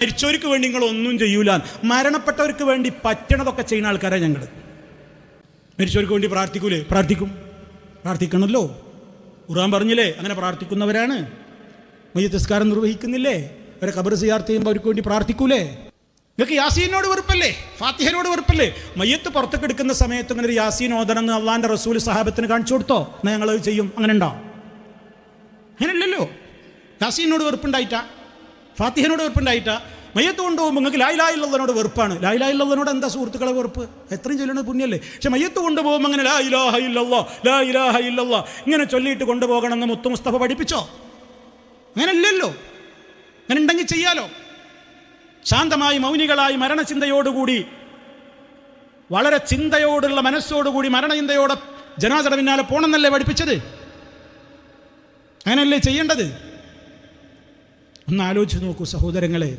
മരിച്ചവർക്ക് വേണ്ടി നിങ്ങൾ ഒന്നും ചെയ്യൂല, മരണപ്പെട്ടവർക്ക് വേണ്ടി പറ്റണതൊക്കെ ചെയ്യുന്ന ആൾക്കാരാണ് ഞങ്ങൾ. മരിച്ചവർക്ക് വേണ്ടി പ്രാർത്ഥിക്കൂലേ? പ്രാർത്ഥിക്കണമല്ലോ. ഖുർആൻ പറഞ്ഞില്ലേ അങ്ങനെ പ്രാർത്ഥിക്കുന്നവരാണ്. മയ്യിത്ത് നിസ്കാരം നിർവഹിക്കുന്നില്ലേ? അവരെ ഖബർ സിയാറത്ത് ചെയ്യുമ്പോൾ അവർക്ക് വേണ്ടി പ്രാർത്ഥിക്കൂലേ? നിങ്ങൾക്ക് യാസീനോട് വെറുപ്പല്ലേ? ഫാത്തിഹനോട് വെറുപ്പല്ലേ? മയ്യത്ത് പുറത്തേക്ക് എടുക്കുന്ന സമയത്ത് ഇങ്ങനെ ഒരു യാസീൻ ഓതണം എന്ന് അള്ളാന്റെ റസൂൽ സഹാബത്തിന് കാണിച്ചു കൊടുത്തോ? എന്നാൽ ഞങ്ങളത് ചെയ്യും. അങ്ങനെ ഉണ്ടോ? അങ്ങനെയല്ലല്ലോ. യാസീനോട് വെറുപ്പുണ്ടായിട്ടാ, ഫാത്തിഹനോട് വെറുപ്പുണ്ടായിട്ടാ. മയ്യത്ത് കൊണ്ടുപോകുമ്പോൾ നിങ്ങൾക്ക് ലാ ഇലാഹ ഇല്ലല്ലാഹിനോട് വെറുപ്പാണ്. ലാ ഇലാഹ ഇല്ലല്ലാഹിനോട് എന്താ സുഹൃത്തുക്കളെ വെറുപ്പ്? എത്രയും ചൊല്ലുന്നത് പുണ്യല്ലേ? പക്ഷെ മയ്യത്ത് കൊണ്ടുപോകുമ്പോൾ അങ്ങനെ ലാ ഇലാഹ ഇല്ലല്ലാഹ് ലാ ഇലാഹ ഇല്ലല്ലാഹ് ഇങ്ങനെ ചൊല്ലിയിട്ട് കൊണ്ടുപോകണമെന്ന് മുത്തു മുസ്തഫ പഠിപ്പിച്ചോ? അങ്ങനെയല്ലല്ലോ. അങ്ങനെ ഉണ്ടെങ്കിൽ ചെയ്യാലോ. ശാന്തമായി മൗനികളായി മരണചിന്തയോടുകൂടി, വളരെ ചിന്തയോടുള്ള മനസ്സോടുകൂടി മരണചിന്തയോടെ ജനാസയുടെ പിന്നാലെ പോകണമെന്നല്ലേ പഠിപ്പിച്ചത്? അങ്ങനെയല്ലേ ചെയ്യേണ്ടത്? ഒന്ന് ആലോചിച്ച് നോക്കൂ സഹോദരങ്ങളെ.